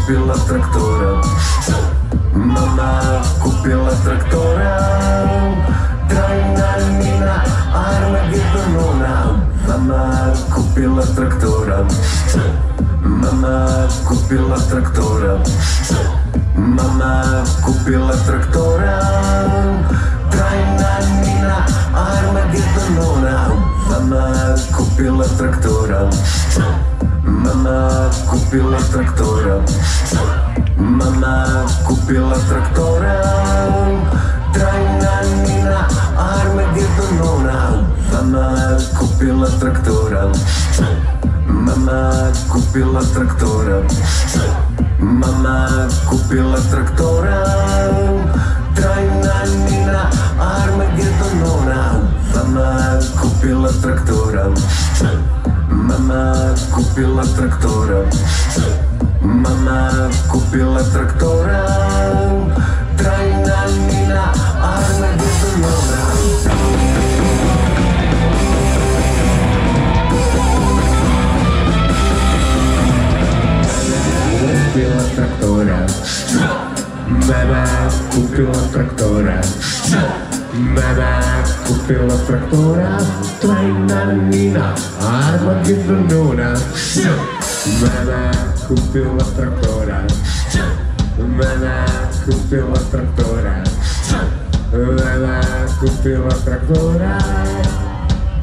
kupila traktora. Mama kupila traktora. Trajna mina Armagedonona. Mama kupila traktora. Mama kupila traktora. Mama kupila traktora. Trajna mina Armagedonona. Mama kupila traktora. Mama kupila traktora. Mama kupila traktora. Trajna mina Armagedonona. Mama kupila traktora. Mama kupila traktora. Mama kupila traktora. Trajna mina Armagedonona. Mama kupila traktora. Mama kupila traktora. Mama kupila traktora. Trajna mina Armagedonona. Kupila traktora. Mama kupila traktora. Mama kupila traktora. Trajna mina Armagedonona. Mama kupila traktora. Mama kupila traktora. Mama kupila traktora.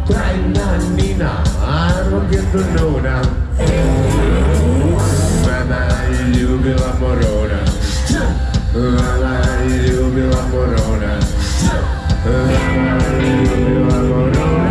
Trajna mina Armagedonona. Mama ljubila morona. Mama ljubila morona. Mama ljubila morona.